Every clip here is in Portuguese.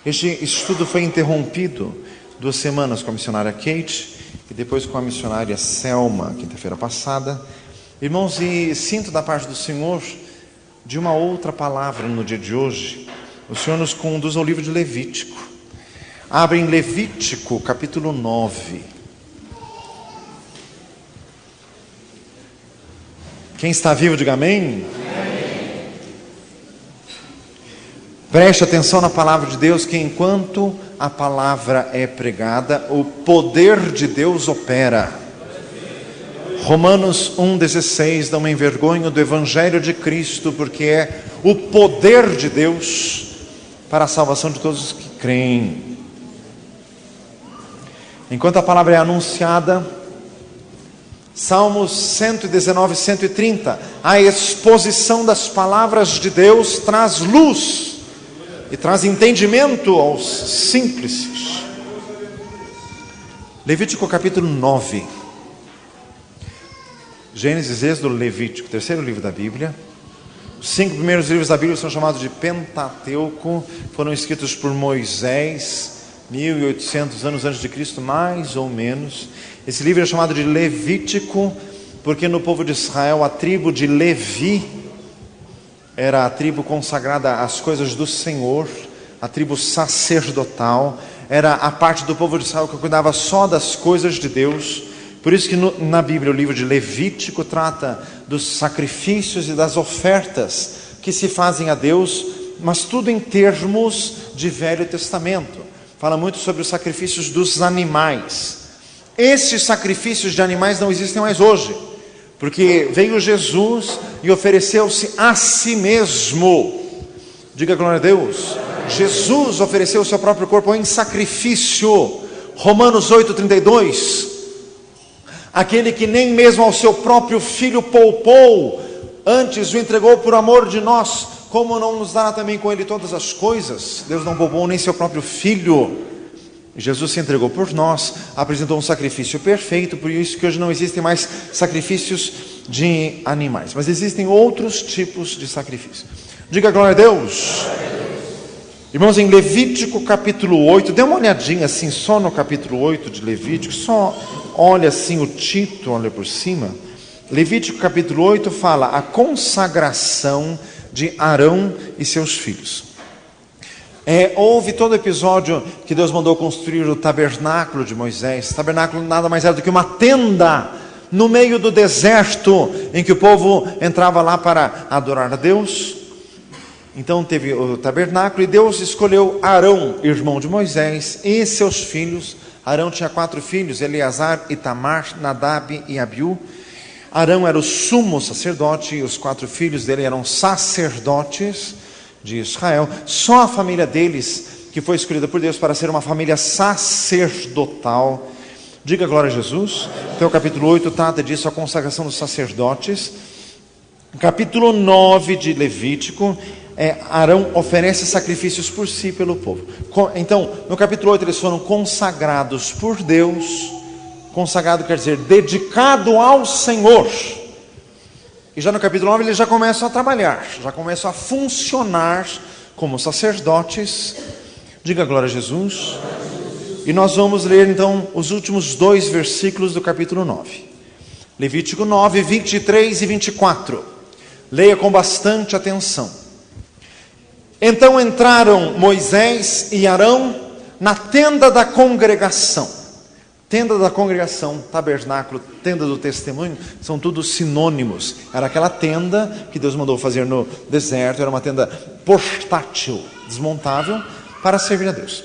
Este estudo foi interrompido 2 semanas com a missionária Kate e depois com a missionária Selma, quinta-feira passada. Irmãos, e sinto da parte do Senhor de uma outra palavra no dia de hoje. O Senhor nos conduz ao livro de Levítico. Abre em Levítico, capítulo 9. Quem está vivo, diga amém. Preste atenção na palavra de Deus, que enquanto a palavra é pregada, o poder de Deus opera. Romanos 1,16, não me envergonho do Evangelho de Cristo, porque é o poder de Deus para a salvação de todos os que creem. Enquanto a palavra é anunciada, Salmos 119, 130, a exposição das palavras de Deus traz luz e traz entendimento aos simples. Levítico capítulo 9. Gênesis, Êxodo, Levítico, terceiro livro da Bíblia. Os 5 primeiros livros da Bíblia são chamados de Pentateuco, foram escritos por Moisés, 1800 anos antes de Cristo, mais ou menos. Esse livro é chamado de Levítico, porque no povo de Israel, a tribo de Levi era a tribo consagrada às coisas do Senhor, a tribo sacerdotal, era a parte do povo de Israel que cuidava só das coisas de Deus. Por isso que na Bíblia o livro de Levítico trata dos sacrifícios e das ofertas que se fazem a Deus, mas tudo em termos de Velho Testamento. Fala muito sobre os sacrifícios dos animais. Esses sacrifícios de animais não existem mais hoje, porque veio Jesus e ofereceu-se a si mesmo. Diga glória a Deus. Jesus ofereceu o seu próprio corpo em sacrifício. Romanos 8,32. Aquele que nem mesmo ao seu próprio filho poupou, antes o entregou por amor de nós, como não nos dará também com ele todas as coisas? Deus não poupou nem seu próprio filho. Jesus se entregou por nós, apresentou um sacrifício perfeito. Por isso que hoje não existem mais sacrifícios de animais, mas existem outros tipos de sacrifício. Diga glória a Deus. Irmãos, em Levítico capítulo 8, dê uma olhadinha assim, só no capítulo 8 de Levítico, só olha assim o título, olha por cima. Levítico capítulo 8 fala a consagração de Arão e seus filhos. Houve todo o episódio que Deus mandou construir o tabernáculo de Moisés. O tabernáculo nada mais era do que uma tenda no meio do deserto, em que o povo entrava lá para adorar a Deus. Então teve o tabernáculo e Deus escolheu Arão, irmão de Moisés, e seus filhos. Arão tinha 4 filhos, Eleazar, Itamar, Nadab e Abiú. Arão era o sumo sacerdote e os 4 filhos dele eram sacerdotes de Israel. Só a família deles que foi escolhida por Deus para ser uma família sacerdotal. Diga glória a Jesus. Então o capítulo 8 trata disso, a consagração dos sacerdotes. Capítulo 9 de Levítico, Arão oferece sacrifícios por si pelo povo. Então no capítulo 8 eles foram consagrados por Deus. Consagrado quer dizer dedicado ao Senhor. E já no capítulo 9 eles já começam a trabalhar, já começam a funcionar como sacerdotes. Diga glória a Jesus. E nós vamos ler então os últimos 2 versículos do capítulo 9. Levítico 9, 23 e 24. Leia com bastante atenção. Então entraram Moisés e Arão na tenda da congregação. Tenda da congregação, tabernáculo, tenda do testemunho, são tudo sinônimos. Era aquela tenda que Deus mandou fazer no deserto, era uma tenda portátil, desmontável, para servir a Deus.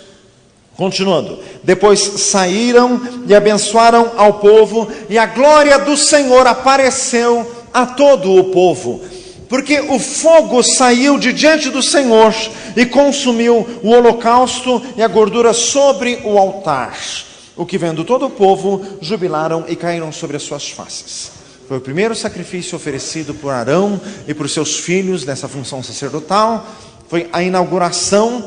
Continuando, depois saíram e abençoaram ao povo, e a glória do Senhor apareceu a todo o povo, porque o fogo saiu de diante do Senhor e consumiu o holocausto e a gordura sobre o altar. O que vendo todo o povo, jubilaram e caíram sobre as suas faces. Foi o primeiro sacrifício oferecido por Arão e por seus filhos nessa função sacerdotal. Foi a inauguração.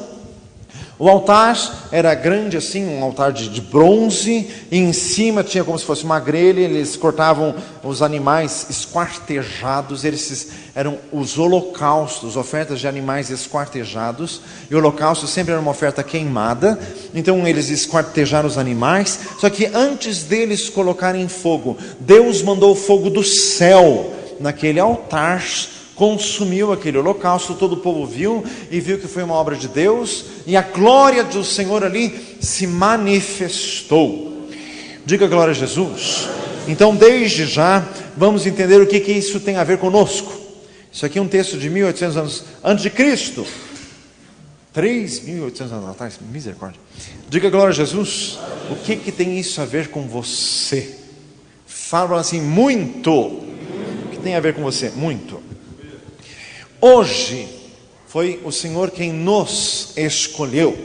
O altar era grande assim, um altar de bronze, e em cima tinha como se fosse uma grelha. Eles cortavam os animais esquartejados, esses eram os holocaustos, ofertas de animais esquartejados, e o holocausto sempre era uma oferta queimada. Então eles esquartejaram os animais, só que antes deles colocarem em fogo, Deus mandou o fogo do céu naquele altar, consumiu aquele holocausto. Todo o povo viu e viu que foi uma obra de Deus, e a glória do Senhor ali se manifestou. Diga glória a Jesus. Então, desde já, vamos entender o que isso tem a ver conosco. Isso aqui é um texto de 1800 anos antes de Cristo, 3.800 anos atrás, misericórdia. Diga glória a Jesus. O que tem isso a ver com você? Fala assim, muito. O que tem a ver com você? Muito. Hoje foi o Senhor quem nos escolheu.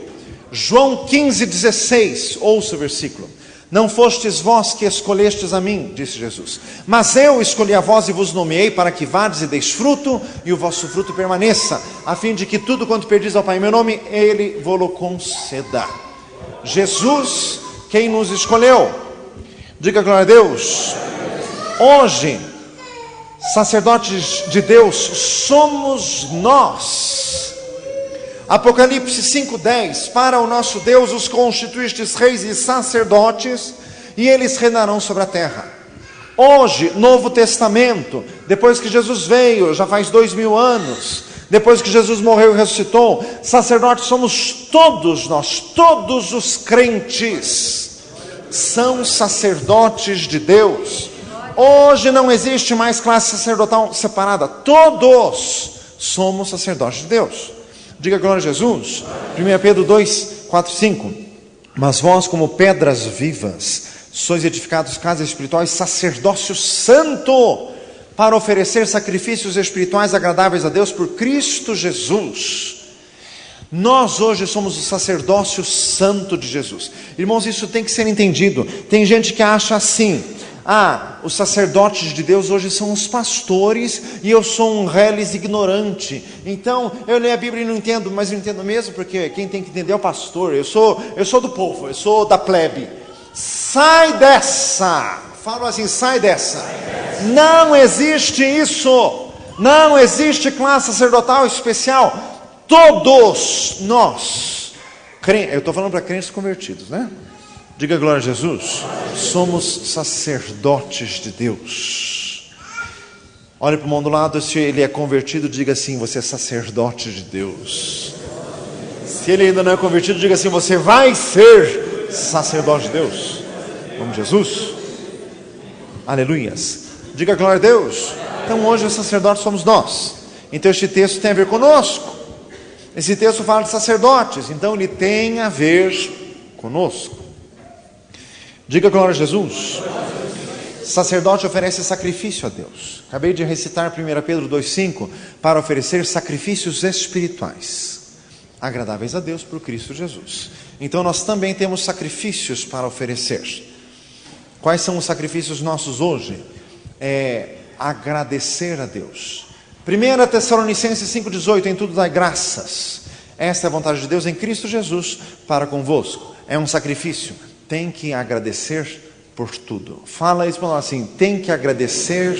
João 15,16, ouça o versículo. Não fostes vós que escolhestes a mim, disse Jesus, mas eu escolhi a vós e vos nomeei para que vades e deis fruto, e o vosso fruto permaneça, a fim de que tudo quanto pedis ao Pai em meu nome, Ele vos conceda. Jesus quem nos escolheu. Diga glória a Deus. Hoje, sacerdotes de Deus somos nós. Apocalipse 5:10, para o nosso Deus os constituístes reis e sacerdotes, e eles reinarão sobre a terra. Hoje, Novo Testamento, depois que Jesus veio, já faz 2000 anos, depois que Jesus morreu e ressuscitou, sacerdotes somos todos nós, todos os crentes são sacerdotes de Deus. Hoje não existe mais classe sacerdotal separada, todos somos sacerdotes de Deus. Diga glória a Jesus. 1 Pedro 2, 4, 5. Mas vós, como pedras vivas, sois edificados casa espiritual e sacerdócio santo, para oferecer sacrifícios espirituais agradáveis a Deus por Cristo Jesus. Nós hoje somos o sacerdócio santo de Jesus. Irmãos, isso tem que ser entendido. Tem gente que acha assim: os sacerdotes de Deus hoje são os pastores, e eu sou um reles ignorante. Então, eu leio a Bíblia e não entendo, mas eu entendo mesmo, porque quem tem que entender é o pastor. Eu sou do povo, eu sou da plebe. Sai dessa! Falo assim, sai dessa. Não existe isso. Não existe classe sacerdotal especial. Todos nós, eu estou falando para crentes convertidos, né? Diga glória a Jesus. Somos sacerdotes de Deus. Olhe para o irmão do lado, se ele é convertido, diga assim: você é sacerdote de Deus. Se ele ainda não é convertido, diga assim: você vai ser sacerdote de Deus. Em nome de Jesus. Aleluias. Diga glória a Deus. Então hoje os sacerdotes somos nós. Então este texto tem a ver conosco. Esse texto fala de sacerdotes, então ele tem a ver conosco. Diga glória a Jesus. Sacerdote oferece sacrifício a Deus. Acabei de recitar 1 Pedro 2,5, para oferecer sacrifícios espirituais agradáveis a Deus por Cristo Jesus. Então nós também temos sacrifícios para oferecer. Quais são os sacrifícios nossos hoje? Agradecer a Deus. 1 Tessalonicenses 5,18, em tudo dai graças. Esta é a vontade de Deus em Cristo Jesus para convosco. É um sacrifício. Tem que agradecer por tudo. Fala isso para nós assim: tem que agradecer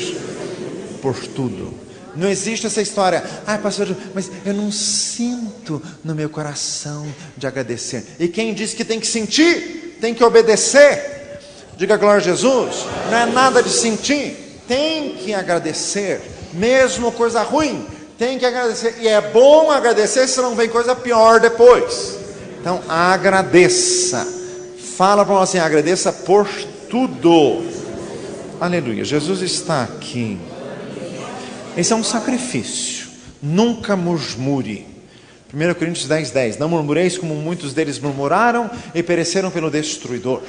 por tudo. Não existe essa história: pastor, mas eu não sinto no meu coração de agradecer. E quem diz que tem que sentir, tem que obedecer. Diga glória a Jesus. Não é nada de sentir, tem que agradecer. Mesmo coisa ruim, tem que agradecer. E é bom agradecer, senão vem coisa pior depois. Então agradeça. Fala para nós assim: agradeça por tudo. Aleluia, Jesus está aqui. Esse é um sacrifício. Nunca murmure. 1 Coríntios 10:10. Não murmureis como muitos deles murmuraram e pereceram pelo destruidor.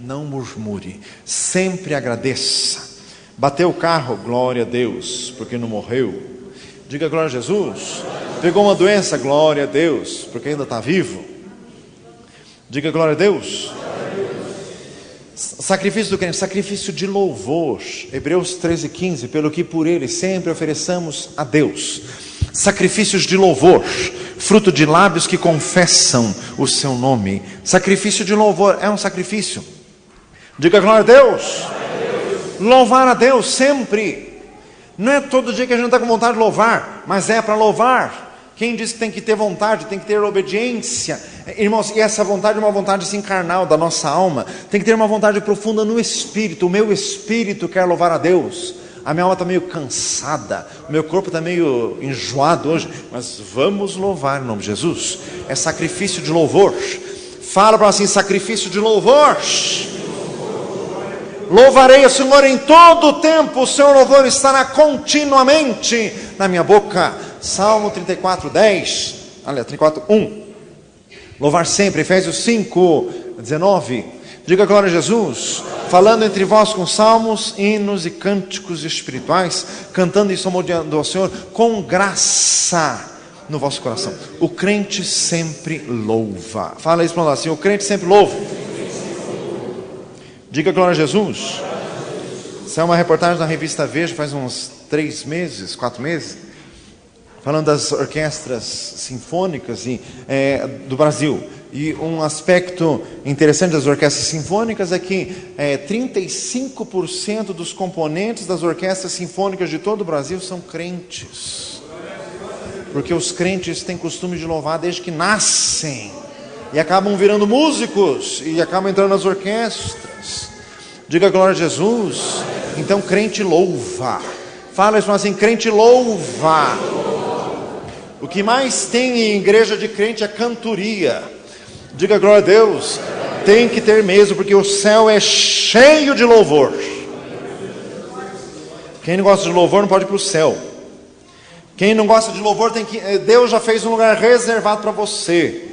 Não murmure, sempre agradeça. Bateu o carro, glória a Deus, porque não morreu. Diga glória a Jesus. Pegou uma doença, glória a Deus, porque ainda está vivo. Diga glória a Deus. Sacrifício do crente, sacrifício de louvor. Hebreus 13:15, pelo que por ele sempre ofereçamos a Deus Sacrifícios de louvor, fruto de lábios que confessam o seu nome. Sacrifício de louvor é um sacrifício. Diga glória a Deus. Louvar a Deus sempre. Não é todo dia que a gente está com vontade de louvar, mas é para louvar. Quem diz que tem que ter vontade, tem que ter obediência. Irmãos, e essa vontade é uma vontade assim carnal da nossa alma. Tem que ter uma vontade profunda no espírito. O meu espírito quer louvar a Deus. A minha alma está meio cansada, o meu corpo está meio enjoado hoje, mas vamos louvar em nome de Jesus. É sacrifício de louvor. Fala para assim, sacrifício de louvor. Louvarei o Senhor em todo o tempo, o seu louvor estará continuamente na minha boca. Salmo 34, 10, olha, 34, 1. Louvar sempre, Efésios 5, 19. Diga glória a Jesus. Falando entre vós com salmos, hinos e cânticos espirituais, cantando e salmodiando ao Senhor com graça no vosso coração. O crente sempre louva. Fala isso para nós assim, o crente sempre louva. Diga glória a Jesus. Isso é uma reportagem da revista Veja, faz uns 3 meses, 4 meses, falando das orquestras sinfônicas do Brasil. E um aspecto interessante das orquestras sinfônicas é que 35% dos componentes das orquestras sinfônicas de todo o Brasil são crentes. Porque os crentes têm costume de louvar desde que nascem. E acabam virando músicos e acabam entrando nas orquestras. Diga glória a Jesus. Então crente louva. Fala isso assim, crente louva. O que mais tem em igreja de crente é cantoria. Diga glória a Deus. Tem que ter mesmo, porque o céu é cheio de louvor. Quem não gosta de louvor não pode ir para o céu. Quem não gosta de louvor tem que... Deus já fez um lugar reservado para você.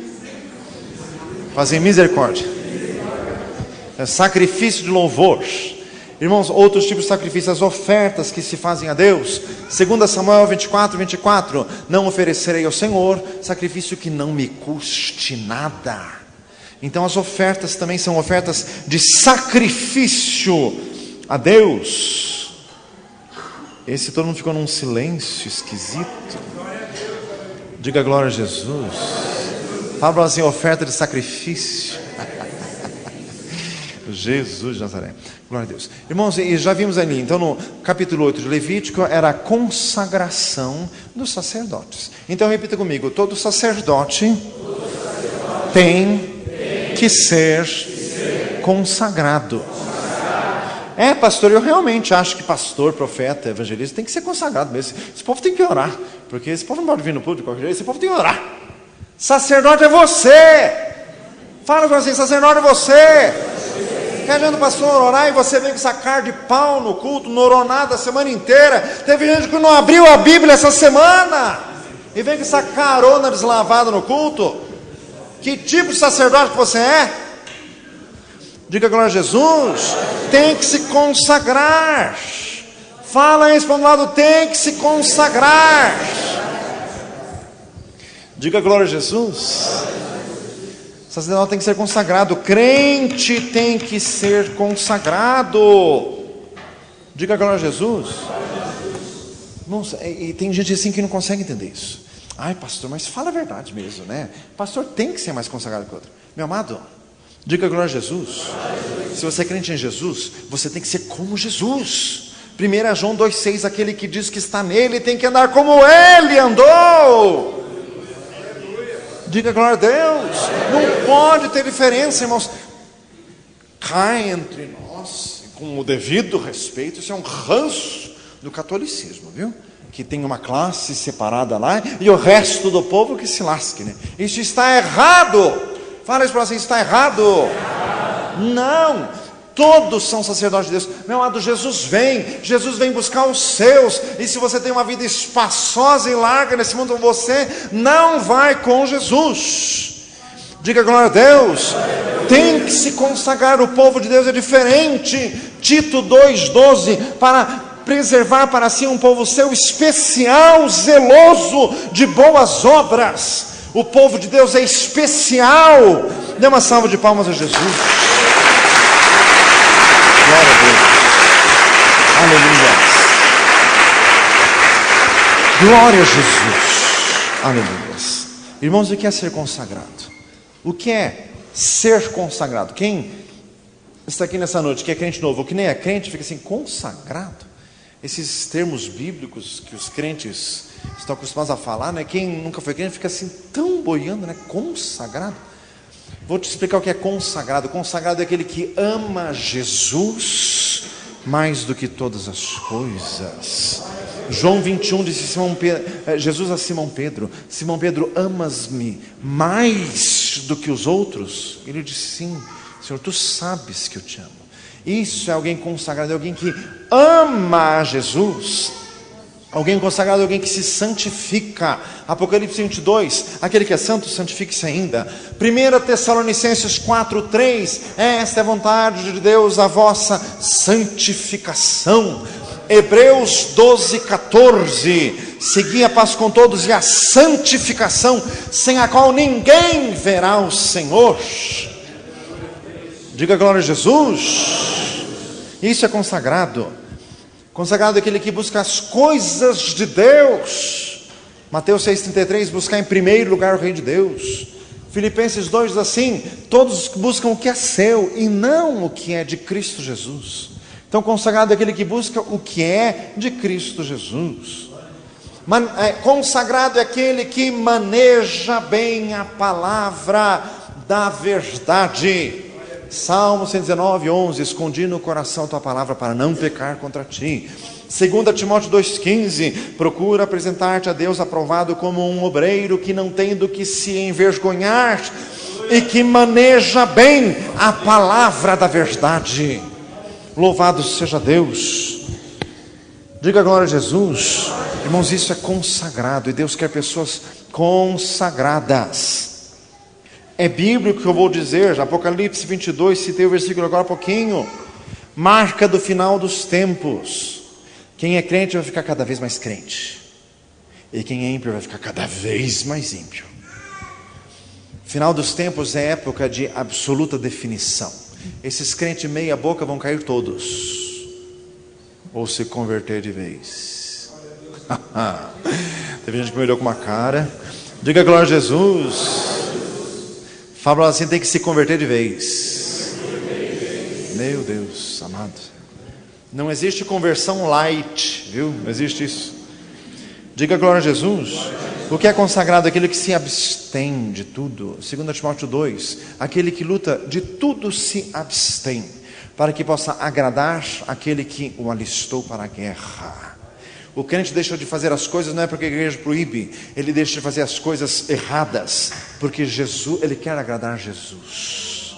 Fazer misericórdia. É sacrifício de louvor. Irmãos, outros tipos de sacrifícios, as ofertas que se fazem a Deus. 2 Samuel 24, 24. Não oferecerei ao Senhor sacrifício que não me custe nada. Então as ofertas também são ofertas de sacrifício a Deus. Esse todo mundo ficou num silêncio esquisito. Diga glória a Jesus. Fala assim, oferta de sacrifício. Jesus de Nazaré. Glória a Deus. Irmãos, e já vimos ali, então no capítulo 8 de Levítico, era a consagração dos sacerdotes. Então repita comigo, todo sacerdote tem que ser consagrado. É, pastor, eu realmente acho que pastor, profeta, evangelista tem que ser consagrado mesmo. Esse povo tem que orar, porque esse povo não pode vir no público de qualquer jeito, esse povo tem que orar. Sacerdote é você. Fala assim, sacerdote é você. Que adianta o pastor orar e você vem com essa cara de pau no culto, não orou nada a semana inteira. Teve gente que não abriu a Bíblia essa semana e vem com essa carona deslavada no culto. Que tipo de sacerdote que você é? Diga glória a Jesus. Tem que se consagrar. Fala isso para um lado, tem que se consagrar. Diga glória a Jesus. O sacerdote tem que ser consagrado. Crente tem que ser consagrado. Diga glória a Jesus. Nossa, e tem gente assim que não consegue entender isso. Ai, pastor, mas fala a verdade mesmo, né? Pastor tem que ser mais consagrado que o outro. Meu amado, diga glória a Jesus. Se você é crente em Jesus, você tem que ser como Jesus. 1 João 2,6, aquele que diz que está nele tem que andar como ele andou. Diga glória a Deus. Não pode ter diferença, irmãos. Cai entre nós, com o devido respeito, isso é um ranço do catolicismo, viu? Que tem uma classe separada lá e o resto do povo que se lasque, né? Isso está errado. Fala isso para você, está errado. Não. Todos são sacerdotes de Deus. Meu amado, Jesus vem buscar os seus. E se você tem uma vida espaçosa e larga nesse mundo, você não vai com Jesus. Diga glória a Deus. Tem que se consagrar. O povo de Deus é diferente. Tito 2,12, para preservar para si um povo seu especial, zeloso de boas obras. O povo de Deus é especial. Dê uma salva de palmas a Jesus. Glória a Deus. Aleluia. Glória a Jesus. Aleluia. Irmãos, o que é ser consagrado? O que é ser consagrado? Quem está aqui nessa noite, que é crente novo, ou que nem é crente, fica assim, consagrado? Esses termos bíblicos que os crentes estão acostumados a falar, né? Quem nunca foi crente fica assim, tão boiando, né? Consagrado. Vou te explicar o que é consagrado. Consagrado é aquele que ama Jesus mais do que todas as coisas. João 21 disse Jesus a Simão Pedro: Simão Pedro, amas-me mais do que os outros? Ele disse: sim, Senhor, tu sabes que eu te amo. Isso é alguém consagrado, é alguém que ama Jesus. Alguém consagrado é alguém que se santifica. Apocalipse 22, aquele que é santo, santifique-se ainda. 1 Tessalonicenses 4:3, esta é a vontade de Deus, a vossa santificação. Hebreus 12:14, segui a paz com todos e a santificação, sem a qual ninguém verá o Senhor. Diga glória a Jesus. Isso é consagrado. Consagrado é aquele que busca as coisas de Deus. Mateus 6,33, buscar em primeiro lugar o reino de Deus. Filipenses 2 diz assim: todos buscam o que é seu e não o que é de Cristo Jesus. Então consagrado é aquele que busca o que é de Cristo Jesus. Consagrado é aquele que maneja bem a palavra da verdade. Salmo 119:11, escondi no coração a tua palavra para não pecar contra ti. 2 Timóteo 2,15, procura apresentar-te a Deus aprovado como um obreiro que não tem do que se envergonhar e que maneja bem a palavra da verdade. Louvado seja Deus. Diga glória a Jesus. Irmãos, isso é consagrado, e Deus quer pessoas consagradas. É bíblico que eu vou dizer, Apocalipse 22, citei o versículo agora há pouquinho. Marca do final dos tempos. Quem é crente vai ficar cada vez mais crente, e quem é ímpio vai ficar cada vez mais ímpio. Final dos tempos é época de absoluta definição. Esses crentes meia boca vão cair todos, ou se converter de vez. Teve gente que me olhou com uma cara. Diga glória a Jesus. Fala assim, tem que se converter de vez. Meu Deus amado, não existe conversão light, viu? Não existe isso. Diga glória a Jesus. O que é consagrado? Aquele que se abstém de tudo. 2 Timóteo 2, aquele que luta de tudo se abstém, para que possa agradar aquele que o alistou para a guerra. O crente deixa de fazer as coisas não é porque a igreja proíbe, ele deixa de fazer as coisas erradas porque Jesus, ele quer agradar Jesus.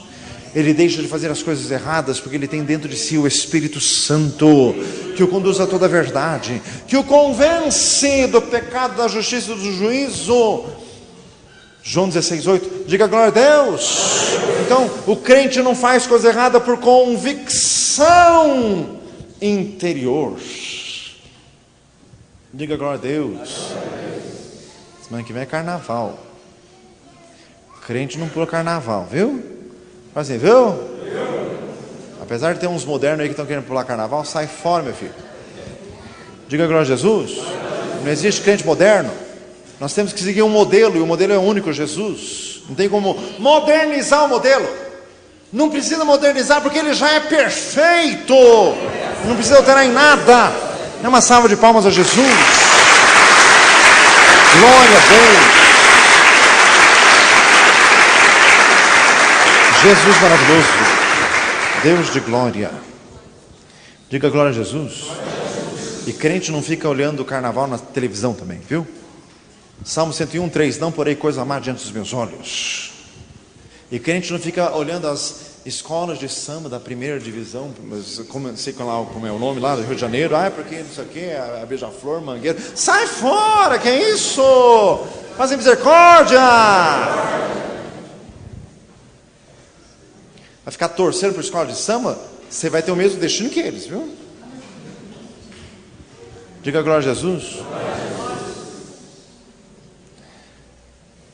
Ele deixa de fazer as coisas erradas porque ele tem dentro de si o Espírito Santo, que o conduz a toda a verdade, que o convence do pecado, da justiça e do juízo. João 16:8, diga glória a Deus. Então, o crente não faz coisa errada por convicção interior. Diga glória a Deus. Semana que vem é carnaval. Crente não pula carnaval, viu? Faz assim, viu? Apesar de ter uns modernos aí que estão querendo pular carnaval, sai fora, meu filho. Diga glória a Jesus. Não existe crente moderno. Nós temos que seguir um modelo, e o modelo é único, Jesus. Não tem como modernizar o modelo. Não precisa modernizar porque ele já é perfeito. Não precisa alterar em nada. É uma salva de palmas a Jesus. Glória a Deus. Jesus maravilhoso, Deus de glória. Diga glória a Jesus. E crente não fica olhando o carnaval na televisão também, viu? Salmo 101:3, não porei coisa má diante dos meus olhos. E crente não fica olhando as escolas de samba da primeira divisão, como, sei lá como é o nome lá do Rio de Janeiro, porque não sei o que, a Beija-Flor, Mangueira. Sai fora, que é isso? Fazem misericórdia. Vai ficar torcendo para a escola de samba, você vai ter o mesmo destino que eles, viu? Diga glória a Jesus.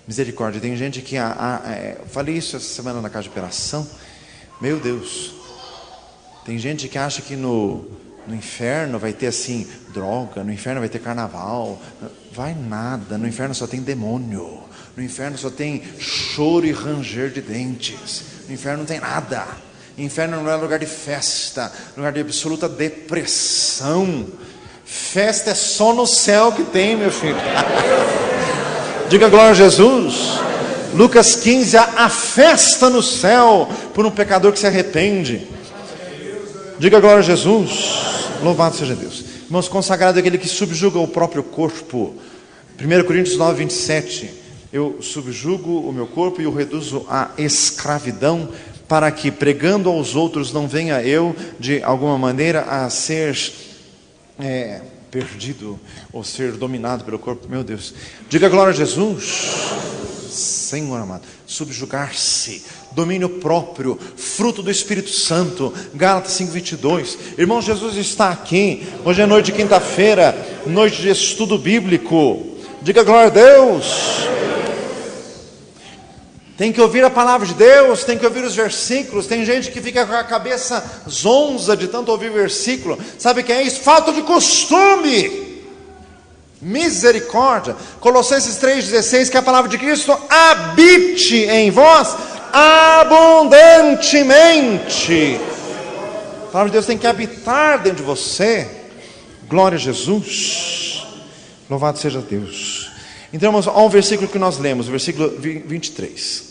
Misericórdia. Tem gente que falei isso essa semana na casa de operação. Meu Deus, tem gente que acha que no no inferno vai ter assim, droga, no inferno vai ter carnaval. Vai nada, no inferno só tem demônio. No inferno só tem choro e ranger de dentes. No inferno não tem nada. O inferno não é lugar de festa, lugar de absoluta depressão. Festa é só no céu que tem, meu filho. Diga glória a Jesus. Lucas 15, a festa no céu por um pecador que se arrepende. Diga glória a Jesus. Louvado seja Deus. Irmãos, consagrado é aquele que subjuga o próprio corpo. 1 Coríntios 9, 27. Eu subjugo o meu corpo e o reduzo à escravidão, para que pregando aos outros não venha eu de alguma maneira a ser perdido ou ser dominado pelo corpo. Meu Deus, diga glória a Jesus. Senhor amado, subjugar-se, domínio próprio, fruto do Espírito Santo. Gálatas 5:22. Irmão, Jesus está aqui. Hoje é noite de quinta-feira, noite de estudo bíblico. Diga glória a Deus. Tem que ouvir a palavra de Deus, tem que ouvir os versículos. Tem gente que fica com a cabeça zonza de tanto ouvir versículo. Sabe o que é isso? Falta de costume. Misericórdia. Colossenses 3,16, que a palavra de Cristo habite em vós abundantemente. A palavra de Deus tem que habitar dentro de você. Glória a Jesus. Louvado seja Deus. Então, vamos ao versículo que nós lemos, o versículo 23.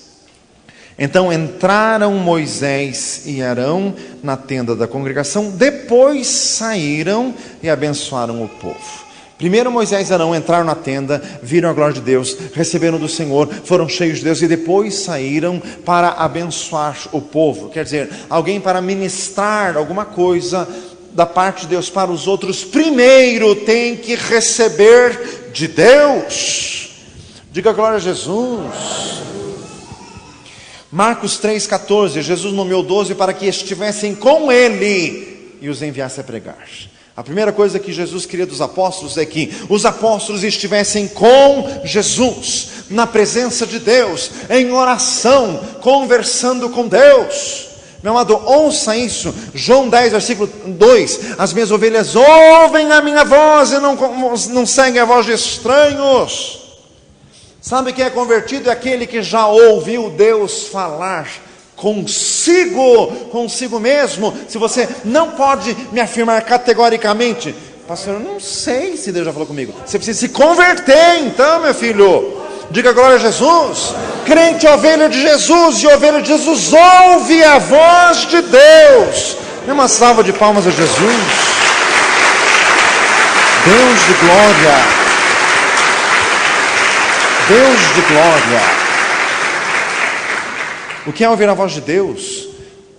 Então entraram Moisés e Arão na tenda da congregação, depois saíram e abençoaram o povo. Primeiro Moisés e Arão entraram na tenda, viram a glória de Deus, receberam do Senhor, foram cheios de Deus e depois saíram para abençoar o povo. Quer dizer, alguém para ministrar alguma coisa da parte de Deus para os outros, primeiro tem que receber de Deus. Diga glória a Jesus. Marcos 3,14, Jesus nomeou 12 para que estivessem com Ele e os enviasse a pregar. A primeira coisa que Jesus queria dos apóstolos é que os apóstolos estivessem com Jesus, na presença de Deus, em oração, conversando com Deus. Meu amado, ouça isso. João 10, versículo 2. As minhas ovelhas ouvem a minha voz e não seguem a voz de estranhos. Sabe quem é convertido? É aquele que já ouviu Deus falar consigo mesmo. Se você não pode me afirmar categoricamente, pastor, eu não sei se Deus já falou comigo. Você precisa se converter então, meu filho. Diga glória a Jesus. Crente, ovelha de Jesus, e ovelha de Jesus ouve a voz de Deus. Dê uma salva de palmas a Jesus. Deus de glória. Deus de glória. O que é ouvir a voz de Deus?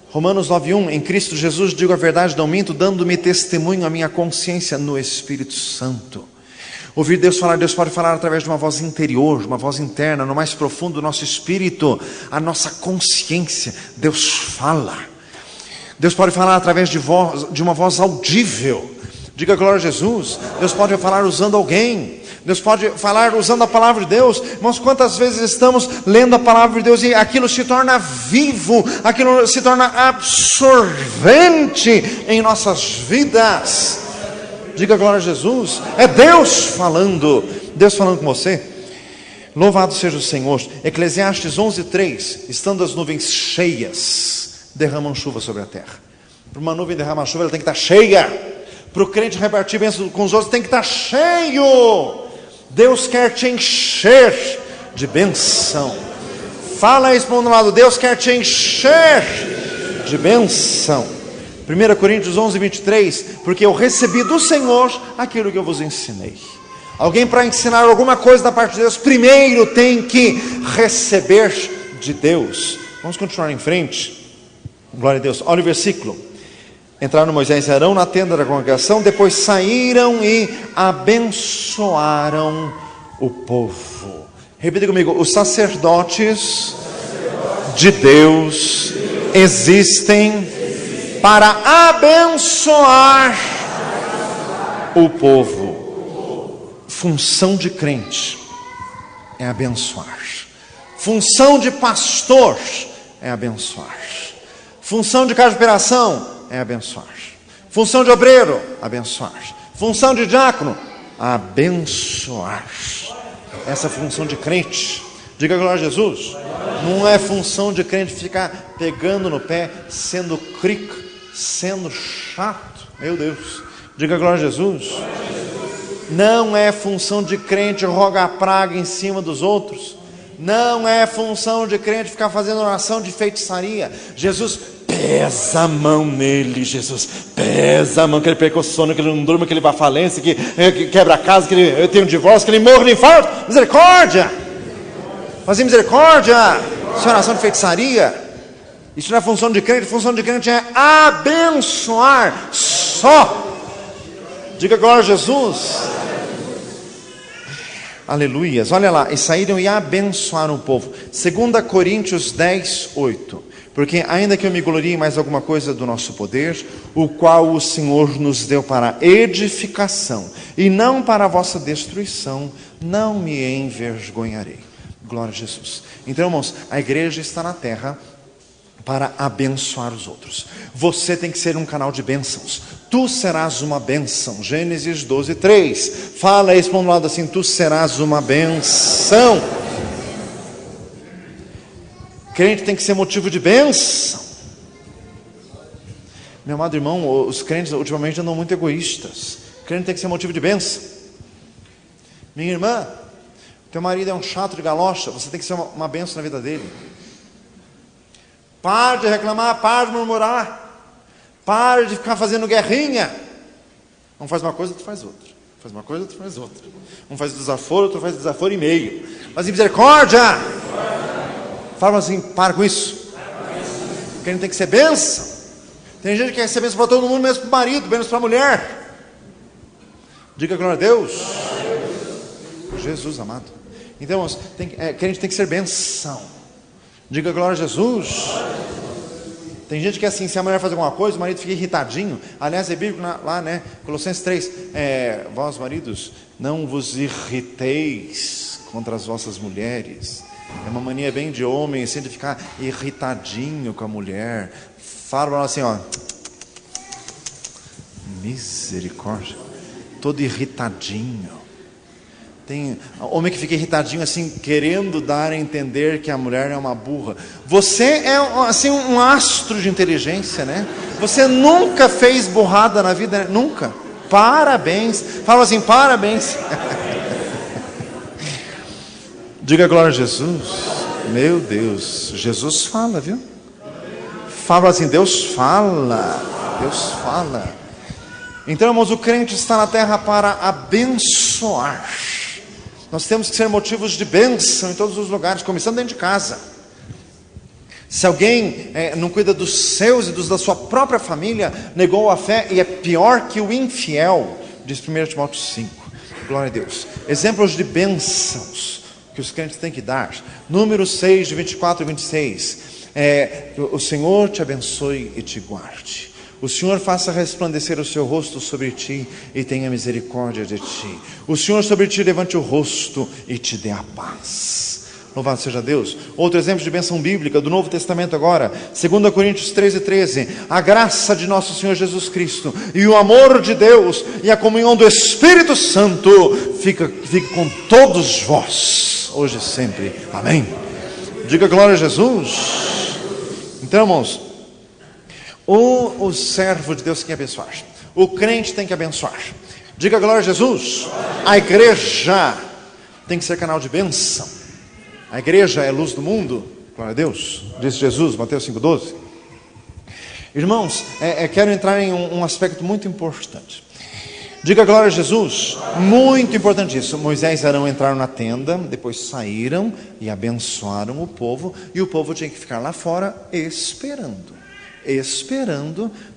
Romanos 9:1, em Cristo Jesus digo a verdade, não minto, dando-me testemunho a minha consciência no Espírito Santo. Ouvir Deus falar, Deus pode falar através de uma voz interior, uma voz interna, no mais profundo do nosso espírito, a nossa consciência. Deus fala. Deus pode falar através de uma voz audível. Diga glória a Jesus. Deus pode falar usando alguém. Deus pode falar usando a palavra de Deus. Irmãos, quantas vezes estamos lendo a palavra de Deus e aquilo se torna vivo, aquilo se torna absorvente em nossas vidas. Diga glória a Jesus. É Deus falando com você. Louvado seja o Senhor. Eclesiastes 11:3, estando as nuvens cheias, derramam chuva sobre a terra. Para uma nuvem derramar chuva, ela tem que estar cheia. Para o crente repartir bênção com os outros, tem que estar cheio. Deus quer te encher de bênção. Fala isso para o lado. Deus quer te encher de bênção. 1 Coríntios 11:23, porque eu recebi do Senhor aquilo que eu vos ensinei. Alguém para ensinar alguma coisa da parte de Deus, primeiro tem que receber de Deus. Vamos continuar em frente. Glória a Deus. Olha o versículo. Entraram Moisés e Arão na tenda da congregação, depois saíram e abençoaram o povo. Repita comigo: os sacerdotes de Deus existem para abençoar o povo. Função de crente é abençoar. Função de pastor é abençoar. Função de casa de operação é abençoar. Função de obreiro, abençoar. Função de diácono, abençoar. Essa é a função de crente. Diga glória a Jesus. Não é função de crente ficar pegando no pé, sendo crico, sendo chato. Meu Deus. Diga glória a Jesus. Não é função de crente rogar praga em cima dos outros. Não é função de crente ficar fazendo oração de feitiçaria. Jesus, pesa a mão nele, Jesus. Pesa a mão, que ele perca o sono, que ele não durma, que ele vá à falência, que quebra a casa, que ele tenha um divórcio, que ele morra de infarto. Misericórdia! Fazer misericórdia. Isso é oração de feitiçaria. Isso não é função de crente. Função de crente é abençoar só. Diga glória a Jesus. Aleluias. Olha lá, e saíram e abençoaram o povo. 2 Coríntios 10, 8. Porque ainda que eu me glorie em mais alguma coisa do nosso poder, o qual o Senhor nos deu para edificação e não para a vossa destruição, não me envergonharei. Glória a Jesus. Então, irmãos, a igreja está na terra para abençoar os outros. Você tem que ser um canal de bênçãos. Tu serás uma bênção. Gênesis 12, 3. Fala isso para um lado assim: tu serás uma bênção. Crente tem que ser motivo de bênção. Meu amado irmão, os crentes ultimamente andam muito egoístas. Crente tem que ser motivo de bênção. Minha irmã, teu marido é um chato de galocha, você tem que ser uma bênção na vida dele. Pare de reclamar, pare de murmurar. Pare de ficar fazendo guerrinha. Um faz uma coisa, outro faz outra. Faz uma coisa, outro faz outra. Um faz desaforo, outro faz desaforo e meio. Mas em misericórdia. Fala assim, para com isso. Porque ele tem que ser bênção. Tem gente que quer ser bênção para todo mundo, mesmo para o marido, menos para a mulher. Diga glória a Deus. Jesus amado. Então, crente tem que ser bênção. Diga glória a Jesus. Tem gente que é assim, se a mulher faz alguma coisa, o marido fica irritadinho. Aliás, é bíblico lá, né? Colossenses 3. Vós, maridos, não vos irriteis contra as vossas mulheres. É uma mania bem de homem, assim, de ficar irritadinho com a mulher. Fala para ela assim, ó. Misericórdia. Todo irritadinho. Tem homem que fica irritadinho assim, querendo dar a entender que a mulher é uma burra. Você é assim um astro de inteligência, né? Você nunca fez burrada na vida, né? Nunca. Parabéns. Fala assim, parabéns. Diga glória a Jesus. Meu Deus, Jesus fala, viu? Fala assim, Deus fala. Deus fala. Então, irmãos, o crente está na terra para abençoar. Nós temos que ser motivos de bênção em todos os lugares, começando dentro de casa. Se alguém não cuida dos seus e dos da sua própria família, negou a fé e é pior que o infiel, diz 1 Timóteo 5. Glória a Deus. Exemplos de bênçãos que os crentes têm que dar. Número 6, de 24 e 26. O Senhor te abençoe e te guarde. O Senhor faça resplandecer o seu rosto sobre ti e tenha misericórdia de ti. O Senhor sobre ti levante o rosto e te dê a paz. Louvado seja Deus. Outro exemplo de bênção bíblica do Novo Testamento agora, 2 Coríntios 13, 13. A graça de nosso Senhor Jesus Cristo e o amor de Deus e a comunhão do Espírito Santo fique com todos vós, hoje e sempre. Amém. Diga glória a Jesus. Então, irmãos, o servo de Deus tem que abençoar. O crente tem que abençoar. Diga glória a Jesus. A igreja tem que ser canal de bênção. A igreja é luz do mundo. Glória a Deus. Disse Jesus, Mateus 5,12. Irmãos, quero entrar em um aspecto muito importante. Diga glória a Jesus. Muito importante isso. Moisés e Arão entraram na tenda, depois saíram e abençoaram o povo. E o povo tinha que ficar lá fora esperando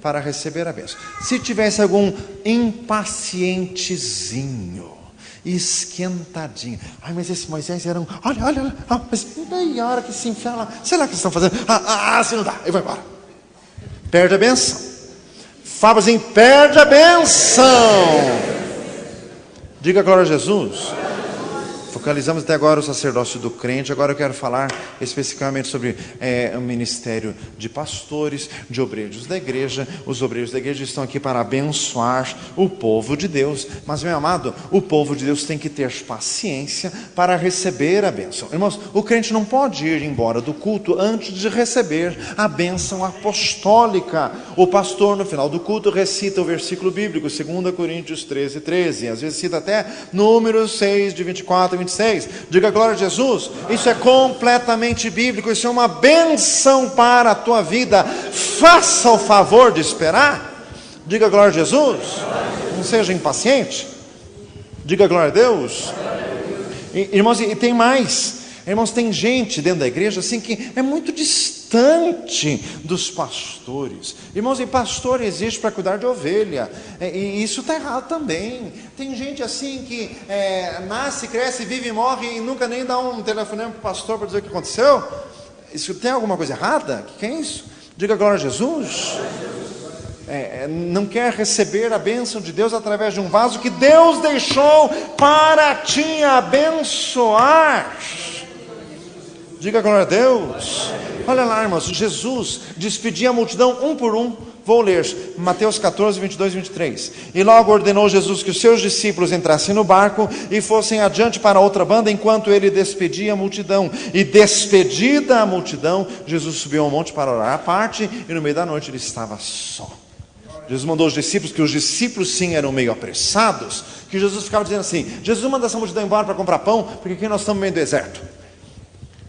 para receber a bênção. Se tivesse algum impacientezinho, esquentadinho, ai, mas esse Moisés era olha, mas daí a hora que se enfiar lá, sei lá o que vocês estão fazendo, assim não dá, aí vai embora, perde a bênção. Fala assim, perde a bênção. Diga glória a Jesus. Focalizamos até agora o sacerdócio do crente. Agora eu quero falar especificamente sobre o ministério de pastores, de obreiros da igreja. Os obreiros da igreja estão aqui para abençoar o povo de Deus. Mas, meu amado, o povo de Deus tem que ter paciência para receber a bênção. Irmãos, o crente não pode ir embora do culto antes de receber a bênção apostólica. O pastor, no final do culto, recita o versículo bíblico, 2 Coríntios 13:13. Às vezes cita até Números 6, de 24 a 26. Diga glória a Jesus. Isso é completamente bíblico. Isso é uma bênção para a tua vida. Faça o favor de esperar. Diga glória a Jesus. Não seja impaciente. Diga glória a Deus. Irmãos, e tem mais. Irmãos, tem gente dentro da igreja assim que é muito distante dos pastores. Irmãos, e pastor existe para cuidar de ovelha. E isso está errado também. Tem gente assim que nasce, cresce, vive e morre e nunca nem dá um telefonema para o pastor para dizer o que aconteceu. Isso tem alguma coisa errada? O que é isso? Diga glória a Jesus. Não quer receber a bênção de Deus através de um vaso que Deus deixou para te abençoar. Diga glória a Deus. Olha lá, irmãos, Jesus despedia a multidão um por um. Vou ler Mateus 14, 22 e 23. E logo ordenou Jesus que os seus discípulos entrassem no barco e fossem adiante para outra banda, enquanto ele despedia a multidão. E despedida a multidão, Jesus subiu ao monte para orar à parte, e no meio da noite ele estava só. Jesus mandou os discípulos, que os discípulos sim eram meio apressados, que Jesus ficava dizendo assim: Jesus manda essa multidão embora para comprar pão, porque aqui nós estamos no meio do deserto.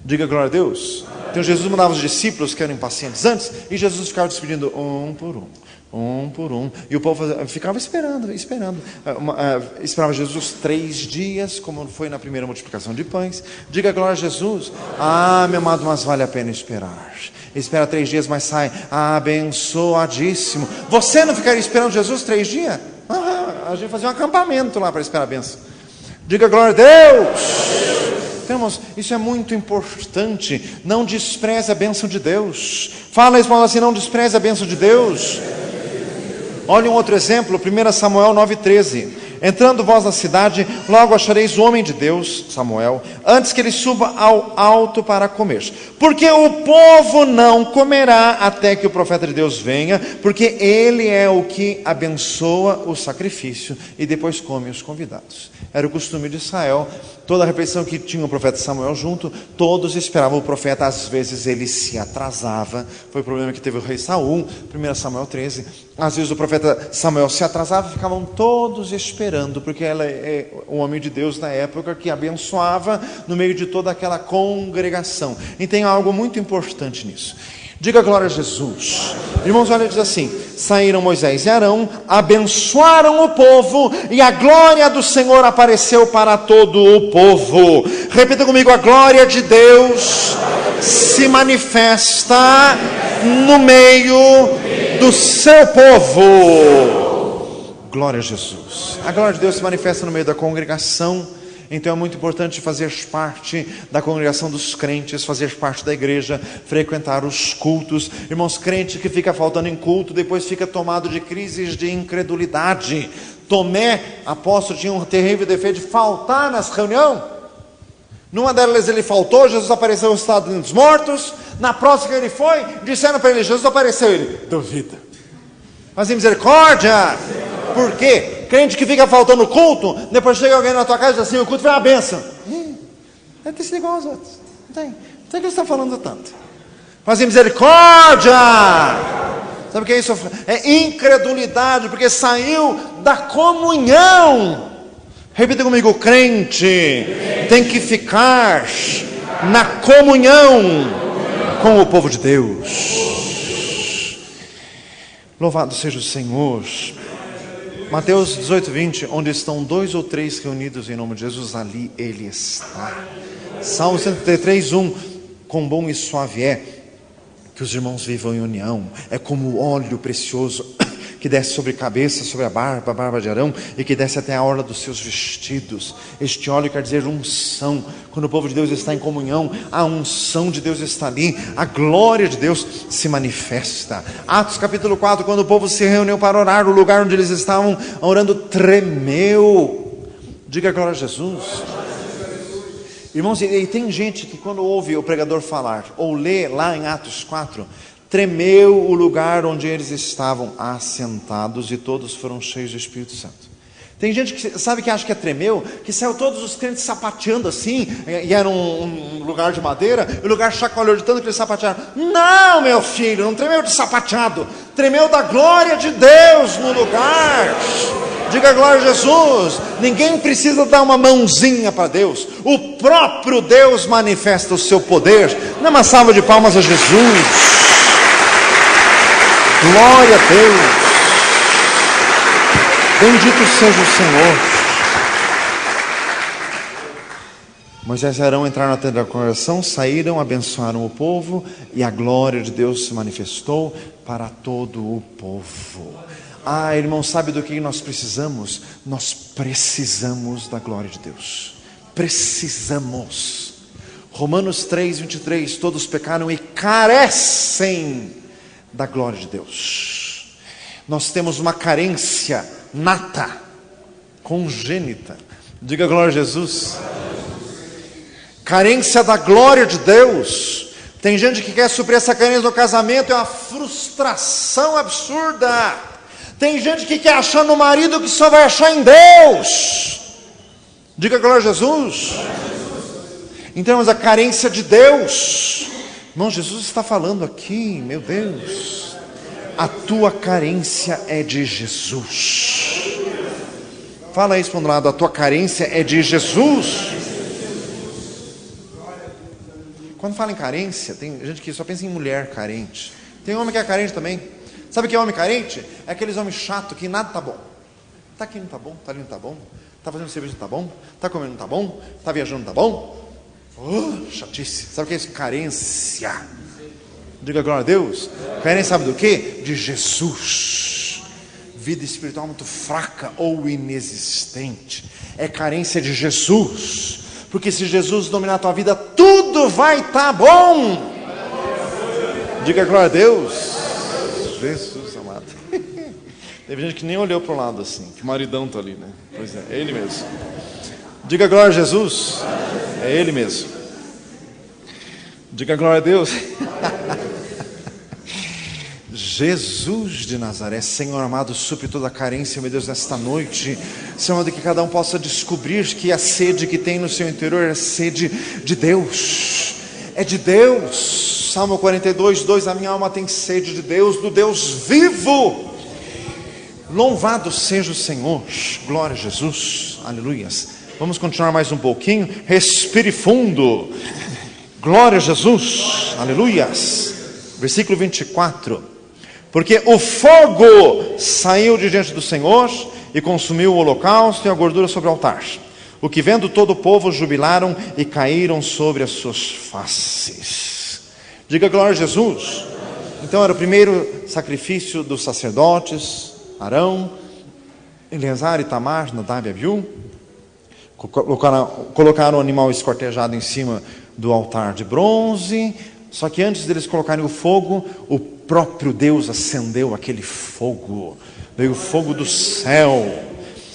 Diga glória a Deus. Então Jesus mandava os discípulos que eram impacientes antes, e Jesus ficava despedindo um por um, e o povo ficava esperando. Esperava Jesus 3 dias, como foi na primeira multiplicação de pães. Diga glória a Jesus. Meu amado, mas vale a pena esperar. Espera 3 dias, mas sai abençoadíssimo. Você não ficaria esperando Jesus 3 dias? A gente fazia um acampamento lá para esperar a bênção. Diga glória a Deus. Então, irmãos, isso é muito importante. Não despreze a bênção de Deus. Fala isso, assim, não despreze a bênção de Deus. Olha um outro exemplo, 1 Samuel 9:13. Entrando vós na cidade, logo achareis o homem de Deus, Samuel, antes que ele suba ao alto para comer. Porque o povo não comerá até que o profeta de Deus venha, porque ele é o que abençoa o sacrifício e depois come os convidados. Era o costume de Israel. Toda a refeição que tinha o profeta Samuel junto, todos esperavam o profeta. Às vezes ele se atrasava. Foi o problema que teve o rei Saul, 1 Samuel 13. Às vezes o profeta Samuel se atrasava, ficavam todos esperando, porque ela é um homem de Deus na época que abençoava no meio de toda aquela congregação. E tem algo muito importante nisso. Diga glória a Jesus. Irmãos, olha, diz assim: saíram Moisés e Arão, abençoaram o povo, e a glória do Senhor apareceu para todo o povo. Repita comigo: a glória de Deus se manifesta no meio do seu povo. Glória a Jesus. A glória de Deus se manifesta no meio da congregação. Então é muito importante fazer parte da congregação dos crentes, fazer parte da igreja, frequentar os cultos. Irmãos, crente que fica faltando em culto, depois fica tomado de crises de incredulidade. Tomé, apóstolo, tinha um terrível defeito de faltar nas reuniões. Numa delas ele faltou, Jesus apareceu no estado dos mortos. Na próxima que ele foi, disseram para ele: Jesus apareceu. Ele duvida. Mas em misericórdia. Por quê? Crente que fica faltando o culto, depois chega alguém na tua casa e diz assim: o culto foi uma bênção. Deve ter sido igual aos outros. Não tem. Não sei o que você está falando tanto. Mas em misericórdia. Sabe o que é isso? É incredulidade, porque saiu da comunhão. Repita comigo: crente tem que ficar na comunhão com o povo de Deus. Louvado seja o Senhor. Mateus 18:20, onde estão 2 ou 3 reunidos em nome de Jesus, ali Ele está. Salmo 133:1, quão bom e suave é que os irmãos vivam em união. É como óleo precioso que desce sobre a cabeça, sobre a barba de Arão, e que desce até a orla dos seus vestidos. Este óleo quer dizer unção. Quando o povo de Deus está em comunhão, a unção de Deus está ali, a glória de Deus se manifesta. Atos capítulo 4, quando o povo se reuniu para orar, o lugar onde eles estavam orando tremeu. Diga glória a Jesus. Irmãos, e tem gente que quando ouve o pregador falar, ou lê lá em Atos 4, tremeu o lugar onde eles estavam assentados e todos foram cheios do Espírito Santo. Tem gente que sabe que acha que é tremeu, que saiu todos os crentes sapateando assim, e era um lugar de madeira, e o lugar chacoalhou de tanto que eles sapatearam. Não, meu filho, não tremeu de sapateado, tremeu da glória de Deus no lugar. Diga glória a Jesus. Ninguém precisa dar uma mãozinha para Deus, o próprio Deus manifesta o seu poder. Dá uma salva de palmas a Jesus. Glória a Deus. Bendito seja o Senhor. Moisés e Arão entraram na tenda da congregação, saíram, abençoaram o povo, e a glória de Deus se manifestou para todo o povo. Ah, irmão, sabe do que nós precisamos? Nós precisamos da glória de Deus. Precisamos. Romanos 3:23, todos pecaram e carecem da glória de Deus. Nós temos uma carência nata, congênita. Diga glória a Jesus. Carência da glória de Deus. Tem gente que quer suprir essa carência no casamento, é uma frustração absurda. Tem gente que quer achar no marido que só vai achar em Deus. Diga glória a Jesus. Então, mas a carência de Deus. Irmão, Jesus está falando aqui, meu Deus. A tua carência é de Jesus. Fala isso para o lado, a tua carência é de Jesus. Quando fala em carência, tem gente que só pensa em mulher carente. Tem homem que é carente também. Sabe o que é homem carente? É aqueles homens chatos que nada tá bom. Tá aqui não tá bom, tá ali não tá bom, tá fazendo serviço não tá bom, tá comendo não tá bom, tá viajando não tá bom. Chatice. Sabe o que é isso? Carência. Diga glória a Deus. Carência sabe do que? De Jesus. Vida espiritual muito fraca ou inexistente. É carência de Jesus. Porque se Jesus dominar a tua vida, tudo vai estar bom. Diga glória a Deus. Jesus amado. Teve gente que nem olhou para o lado assim. Que maridão está ali, né? Pois é ele mesmo. Diga glória a Jesus. É ele mesmo. Diga glória a Deus. Jesus de Nazaré, Senhor amado, supre toda a carência, meu Deus, nesta noite. Senhor amado, que cada um possa descobrir que a sede que tem no seu interior é a sede de Deus. É de Deus. Salmo 42:2, a minha alma tem sede de Deus, do Deus vivo. Louvado seja o Senhor. Glória a Jesus. Aleluias. Vamos continuar mais um pouquinho. Respire fundo. Glória a Jesus. Aleluias. Versículo 24. Porque o fogo saiu de diante do Senhor e consumiu o holocausto e a gordura sobre o altar. O que vendo todo o povo jubilaram e caíram sobre as suas faces. Diga glória a Jesus. Então era o primeiro sacrifício dos sacerdotes, Arão, Eleazar e Tamar, Nadab e Abiú. Colocaram o animal esquartejado em cima do altar de bronze. Só que antes deles colocarem o fogo, o próprio Deus acendeu aquele fogo. Veio o fogo do céu.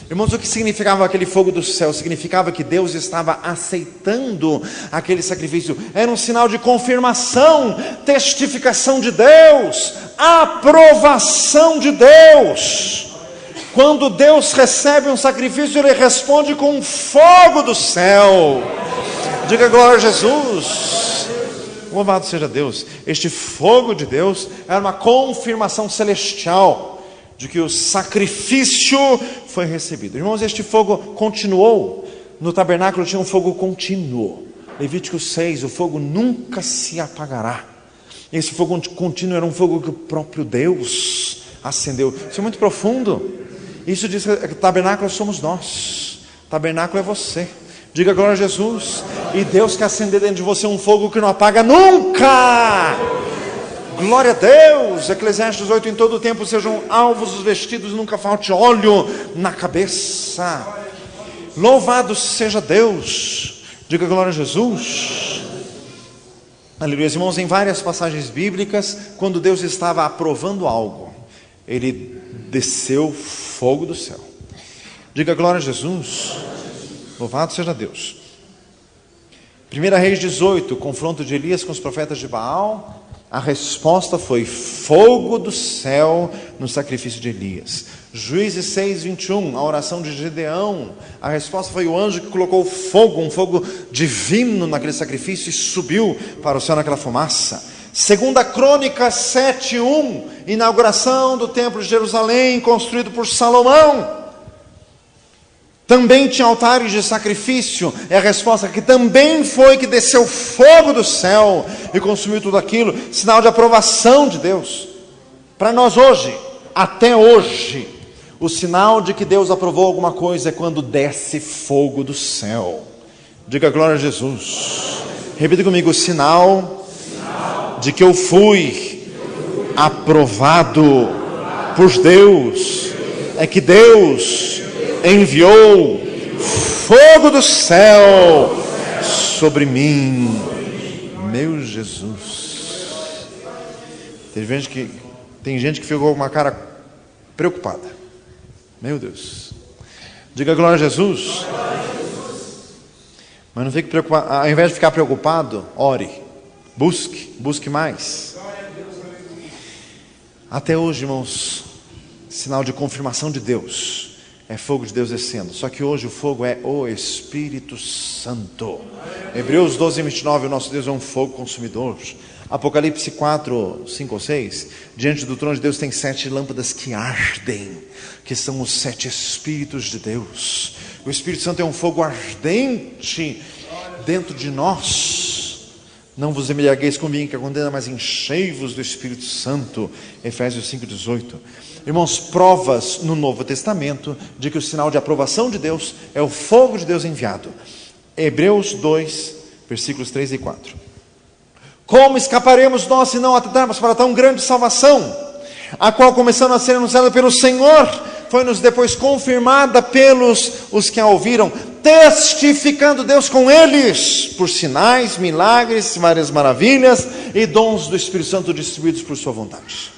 Irmãos, o que significava aquele fogo do céu? Significava que Deus estava aceitando aquele sacrifício. Era um sinal de confirmação, testificação de Deus, aprovação de Deus. Quando Deus recebe um sacrifício, Ele responde com fogo do céu. Diga glória a Jesus. Louvado seja Deus. Este fogo de Deus era uma confirmação celestial de que o sacrifício foi recebido. Irmãos, este fogo continuou. No tabernáculo tinha um fogo contínuo. Levítico 6, o fogo nunca se apagará. Esse fogo contínuo era um fogo que o próprio Deus acendeu. Isso é muito profundo. Isso diz que o tabernáculo somos nós. O tabernáculo é você. Diga glória a Jesus. E Deus quer acender dentro de você um fogo que não apaga nunca. Glória a Deus. Eclesiastes 8, em todo o tempo sejam alvos os vestidos, nunca falte óleo na cabeça. Louvado seja Deus. Diga glória a Jesus. Aleluia. Irmãos, em várias passagens bíblicas, quando Deus estava aprovando algo, Ele desceu fogo do céu. Diga glória a Jesus. Louvado seja Deus. 1 Reis 18, confronto de Elias com os profetas de Baal. A resposta foi fogo do céu no sacrifício de Elias. Juízes 6, 21, a oração de Gedeão. A resposta foi o anjo que colocou fogo, um fogo divino naquele sacrifício e subiu para o céu naquela fumaça. 2 Crônicas 7, 1, inauguração do templo de Jerusalém, construído por Salomão. Também tinha altares de sacrifício. É a resposta que também foi que desceu fogo do céu e consumiu tudo aquilo. Sinal de aprovação de Deus. Para nós hoje, até hoje, o sinal de que Deus aprovou alguma coisa é quando desce fogo do céu. Diga glória a Jesus. Repita comigo: o sinal de que eu fui aprovado por Deus é que Deus enviou fogo do céu sobre mim. Meu Jesus. Tem gente que ficou com uma cara preocupada. Meu Deus. Diga glória a Jesus. Mas não fique preocupado. Ao invés de ficar preocupado, ore. Busque mais. Até hoje, irmãos, sinal de confirmação de Deus é fogo de Deus descendo. Só que hoje o fogo é o Espírito Santo. Hebreus 12, 29, o nosso Deus é um fogo consumidor. Apocalipse 4, 5 ou 6, diante do trono de Deus tem 7 lâmpadas que ardem, que são os 7 Espíritos de Deus. O Espírito Santo é um fogo ardente dentro de nós. Não vos embriagueis com vinho que condena, mas enchei-vos do Espírito Santo. Efésios 5, 18. Irmãos, provas no Novo Testamento de que o sinal de aprovação de Deus é o fogo de Deus enviado. Hebreus 2, versículos 3 e 4. Como escaparemos nós se não atentarmos para tão grande salvação, a qual começando a ser anunciada pelo Senhor, foi-nos depois confirmada pelos os que a ouviram, testificando Deus com eles, por sinais, milagres, várias maravilhas e dons do Espírito Santo distribuídos por sua vontade.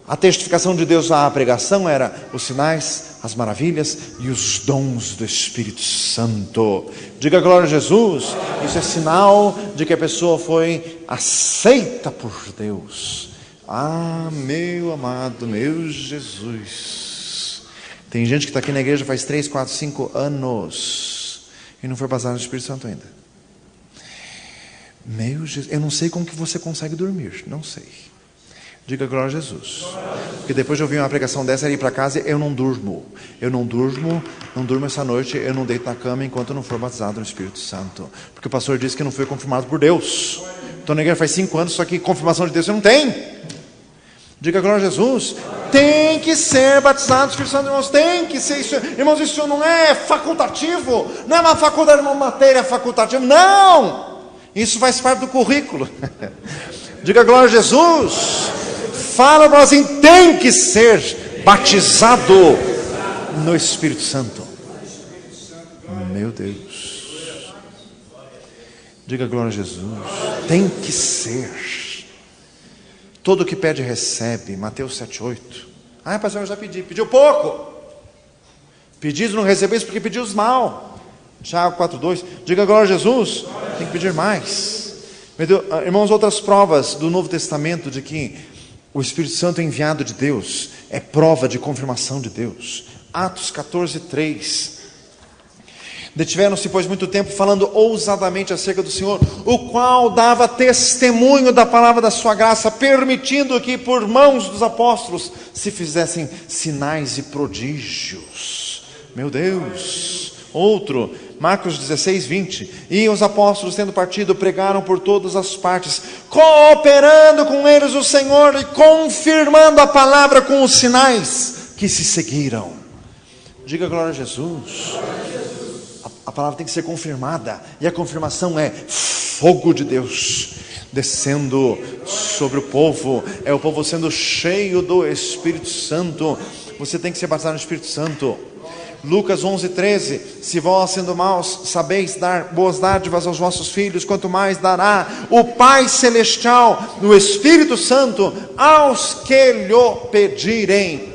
A testificação de Deus à pregação era os sinais, as maravilhas e os dons do Espírito Santo. Diga glória a Jesus. Isso é sinal de que a pessoa foi aceita por Deus. Ah, meu amado, meu Jesus. Tem gente que está aqui na igreja faz 3, 4, 5 anos e não foi batizado no Espírito Santo ainda. Meu Jesus, eu não sei como que você consegue dormir, não sei. Diga glória a Jesus. Porque depois de ouvir uma pregação dessa, ir para casa, eu não durmo essa noite, eu não deito na cama enquanto eu não for batizado no Espírito Santo. Porque o pastor disse que não foi confirmado por Deus. Estou na igreja faz 5 anos, só que confirmação de Deus você não tem. Diga glória a Jesus. Tem que ser batizado no Espírito Santo, irmãos. Tem que ser isso. Irmãos, isso não é facultativo. Não é uma faculdade, uma matéria facultativa. Não! Isso faz parte do currículo. Diga glória a Jesus. Fala para nós, tem que ser batizado no Espírito Santo. Meu Deus. Diga glória a Jesus. Tem que ser. Todo o que pede recebe. Mateus 7,8. Ah, pastor, eu já pedi. Pediu pouco. Pedis não recebeis porque pedis mal. Tiago 4,2. Diga glória a Jesus. Tem que pedir mais. Meu Deus, irmãos, outras provas do Novo Testamento de que o Espírito Santo é enviado de Deus é prova de confirmação de Deus. Atos 14:3. Detiveram-se, pois, muito tempo falando ousadamente acerca do Senhor, o qual dava testemunho da palavra da sua graça, permitindo que por mãos dos apóstolos se fizessem sinais e prodígios. Meu Deus. Outro, Marcos 16:20. E os apóstolos, tendo partido, pregaram por todas as partes, cooperando com eles o Senhor e confirmando a palavra com os sinais que se seguiram. Diga glória a Jesus. A palavra tem que ser confirmada, e a confirmação é fogo de Deus descendo sobre o povo, é o povo sendo cheio do Espírito Santo. Você tem que ser batizado no Espírito Santo. Lucas 11:13. Se vós, sendo maus, sabeis dar boas dádivas aos vossos filhos, quanto mais dará o Pai Celestial no Espírito Santo aos que lhe pedirem.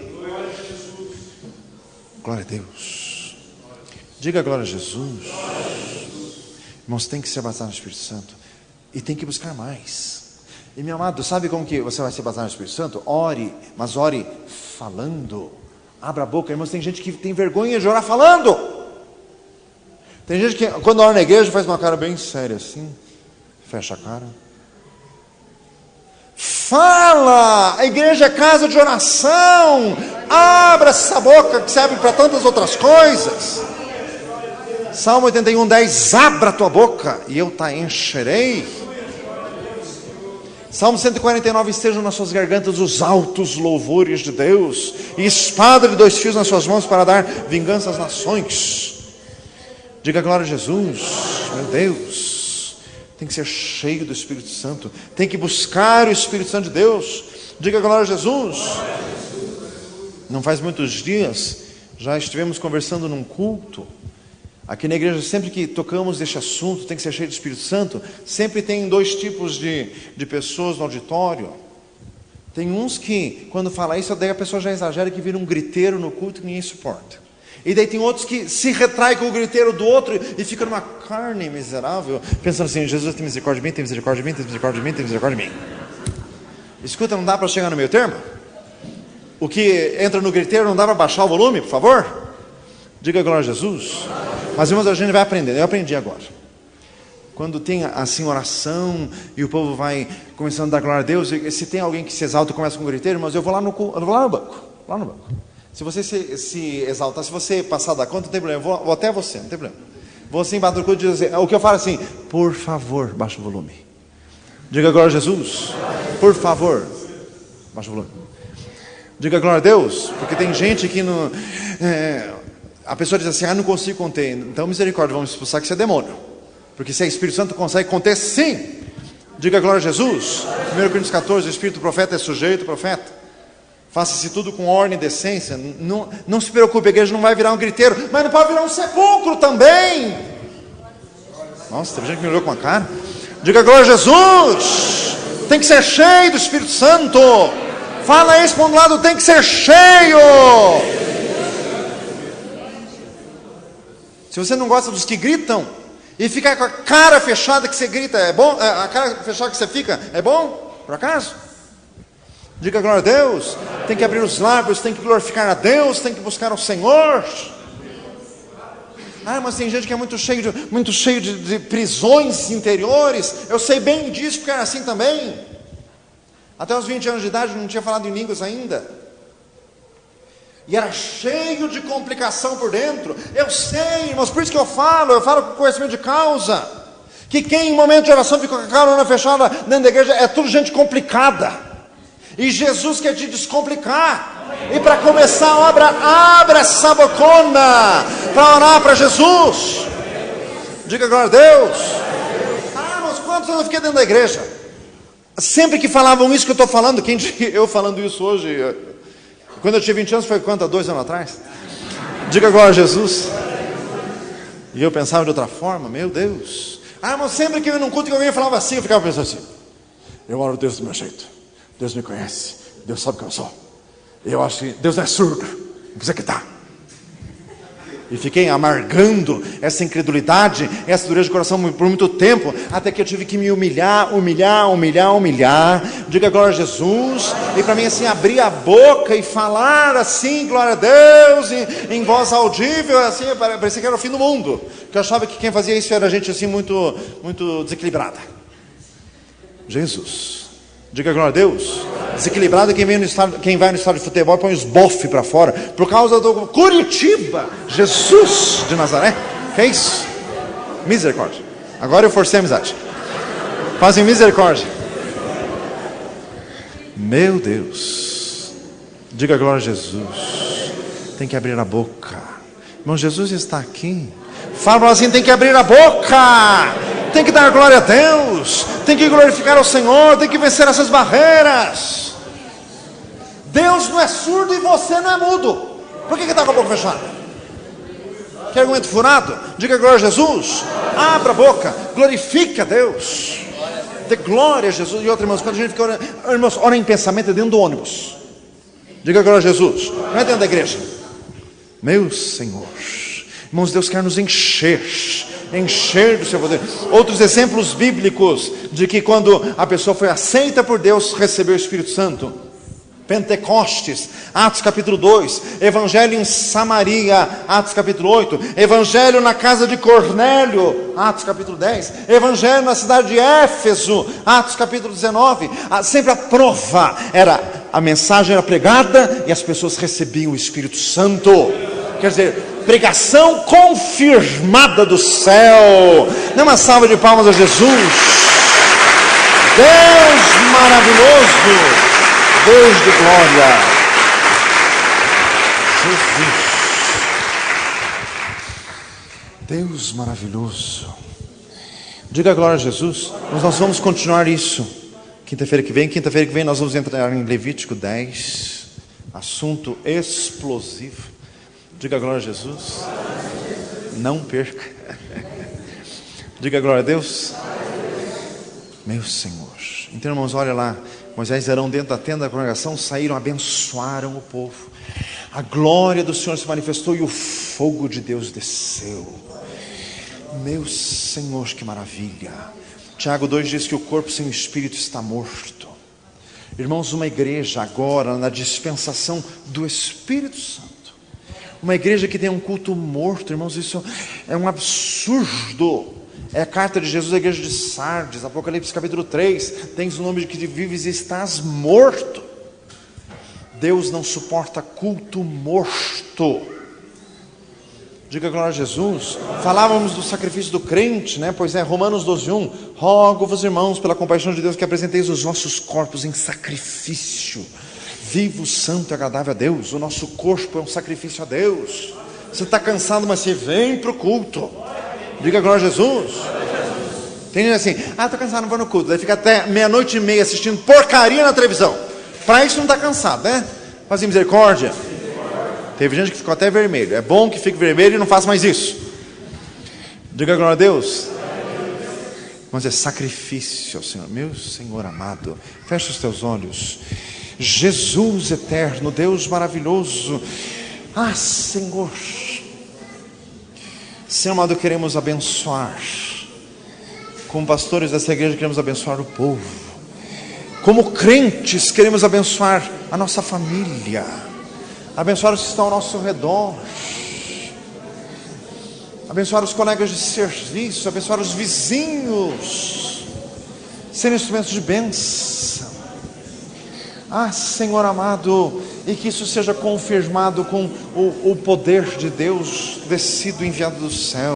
Glória a Deus. Diga glória a Jesus. Irmãos, tem que ser batizado no Espírito Santo. E tem que buscar mais. E meu amado, sabe como que você vai ser batizado no Espírito Santo? Ore, mas ore falando. Abra a boca. Irmãos, tem gente que tem vergonha de orar falando. Tem gente que quando ora na igreja faz uma cara bem séria assim. Fecha a cara. Fala! A igreja é casa de oração. Abra essa boca que serve para tantas outras coisas. Salmo 81:10. Abra a tua boca e eu te encherei. Salmo 149. Estejam nas suas gargantas os altos louvores de Deus, e espada de 2 fios nas suas mãos para dar vingança às nações. Diga glória a Jesus. Meu Deus, tem que ser cheio do Espírito Santo. Tem que buscar o Espírito Santo de Deus. Diga glória a Jesus. Não faz muitos dias já estivemos conversando num culto aqui na igreja. Sempre que tocamos este assunto, tem que ser cheio do Espírito Santo. Sempre tem 2 tipos de pessoas no auditório. Tem uns que, quando fala isso, daí a pessoa já exagera, que vira um griteiro no culto que ninguém suporta. E daí tem outros que se retraem com o griteiro do outro e fica numa carne miserável, pensando assim: Jesus, tem misericórdia de mim, tem misericórdia de mim, tem misericórdia de mim, tem misericórdia de mim. Escuta, não dá para chegar no meio termo? O que entra no griteiro não dá para baixar o volume, por favor? Diga glória a Jesus. Mas irmãos, a gente vai aprendendo. Eu aprendi agora. Quando tem assim oração e o povo vai começando a dar glória a Deus, e se tem alguém que se exalta e começa com um griteiro, mas eu vou lá no banco. Lá no banco. Se você se exaltar, se você passar da conta, não tem problema. Eu vou até você, não tem problema. Vou assim, bater no culto e dizer, o que eu falo assim: por favor, baixa o volume. Diga glória a Jesus. Por favor, baixa o volume. Diga glória a Deus. Porque tem gente que não... a pessoa diz assim: não consigo conter. Então misericórdia, vamos expulsar que isso é demônio. Porque se é Espírito Santo, consegue conter sim. Diga glória a Jesus. 1 Coríntios 14, o Espírito do profeta é sujeito ao profeta. Faça-se tudo com ordem e decência. Não se preocupe, a igreja não vai virar um griteiro, mas não pode virar um sepulcro também. Nossa, teve gente que me olhou com a cara. Diga glória a Jesus. Tem que ser cheio do Espírito Santo. Fala isso para um lado, tem que ser cheio. Se você não gosta dos que gritam e fica com a cara fechada que você grita, é bom? A cara fechada que você fica, é bom? Por acaso? Diga glória a Deus. Tem que abrir os lábios, tem que glorificar a Deus, tem que buscar o Senhor. Mas tem gente que é muito cheio de prisões interiores. Eu sei bem disso, porque era assim também. Até os 20 anos de idade eu não tinha falado em línguas ainda. E era cheio de complicação por dentro. Eu sei, irmãos, por isso que eu falo com conhecimento de causa. Que quem em momento de oração fica com a cara fechada dentro da igreja é tudo gente complicada. E Jesus quer te descomplicar. E para começar a obra, abra essa bocona para orar para Jesus. Diga glória a Deus. Mas quantos anos eu fiquei dentro da igreja? Sempre que falavam isso que eu estou falando, eu falando isso hoje, quando eu tinha 20 anos, foi quanto? Há 2 anos atrás? Diga glória a Jesus. E eu pensava de outra forma, meu Deus. Mas sempre que eu ia num culto que alguém falava assim, eu ficava pensando assim: eu oro a Deus do meu jeito. Deus me conhece, Deus sabe quem eu sou. Eu acho que Deus não é surdo, não precisa que tá. E fiquei amargando essa incredulidade, essa dureza de coração por muito tempo, até que eu tive que me humilhar. Diga glória a Jesus. E para mim assim, abrir a boca e falar assim, glória a Deus, em voz audível, assim, parecia que era o fim do mundo. Porque eu achava que quem fazia isso era gente assim muito desequilibrada. Jesus. Diga glória a Deus. Desequilibrado é quem vai no estádio de futebol e põe os bofes para fora. Por causa do Curitiba. Jesus de Nazaré. Que é isso? Misericórdia. Agora eu forcei a amizade. Fazem misericórdia. Meu Deus. Diga glória a Jesus. Tem que abrir a boca. Irmão, Jesus está aqui. Fala assim, tem que abrir a boca. Tem que dar glória a Deus. Tem que glorificar ao Senhor. Tem que vencer essas barreiras. Deus não é surdo e você não é mudo. Por que está com a boca fechada? Que argumento furado? Diga glória a Jesus. Abra a boca. Glorifique a Deus. Dê glória a Jesus. E outra, irmãos, quando a gente fica orando, irmãos, ora em pensamento, é dentro do ônibus. Diga glória a Jesus. Não é dentro da igreja. Meu Senhor. Irmãos, Deus quer nos encher encher do seu poder. Outros exemplos bíblicos de que quando a pessoa foi aceita por Deus, recebeu o Espírito Santo. Pentecostes, Atos capítulo 2, Evangelho em Samaria, Atos capítulo 8, Evangelho na casa de Cornélio, Atos capítulo 10, Evangelho na cidade de Éfeso, Atos capítulo 19, sempre a prova era, a mensagem era pregada e as pessoas recebiam o Espírito Santo, quer dizer, pregação confirmada do céu. Dê uma salva de palmas a Jesus, Deus maravilhoso, Deus de glória, Jesus, Deus maravilhoso. Diga glória a Jesus. Nós vamos continuar isso quinta-feira que vem nós vamos entrar em Levítico 10, assunto explosivo. Diga glória a Jesus. Não perca. Diga glória a Deus. Meu Senhor. Então, irmãos, olha lá, Moisés e Arão dentro da tenda da congregação saíram, abençoaram o povo. A glória do Senhor se manifestou e o fogo de Deus desceu. Meu Senhor, que maravilha. Tiago 2 diz que o corpo sem o espírito está morto. Irmãos, uma igreja agora na dispensação do Espírito Santo, uma igreja que tem um culto morto, irmãos, isso é um absurdo. É a carta de Jesus à igreja de Sardes, Apocalipse capítulo 3, tens o nome de que vives e estás morto. Deus não suporta culto morto. Diga glória a Jesus. Falávamos do sacrifício do crente, né? Pois é, Romanos 12:1, rogo-vos, irmãos, pela compaixão de Deus, que apresenteis os vossos corpos em sacrifício vivo, santo e agradável a Deus. O nosso corpo é um sacrifício a Deus. Você está cansado, mas você vem para o culto. Diga glória a Jesus. Tem gente assim, estou cansado, não vou no culto. Daí fica até 00:30 assistindo porcaria na televisão. Para isso não está cansado, né? Fazer misericórdia. Teve gente que ficou até vermelho. É bom que fique vermelho e não faça mais isso. Diga glória a Deus. Mas é sacrifício ao Senhor. Meu Senhor amado, fecha os teus olhos. Jesus eterno, Deus maravilhoso. Senhor, Senhor amado, queremos abençoar. Como pastores dessa igreja, queremos abençoar o povo. Como crentes, queremos abençoar a nossa família, abençoar os que estão ao nosso redor, abençoar os colegas de serviço, abençoar os vizinhos, ser instrumentos de bênção. Senhor amado, e que isso seja confirmado com o poder de Deus descido, enviado do céu.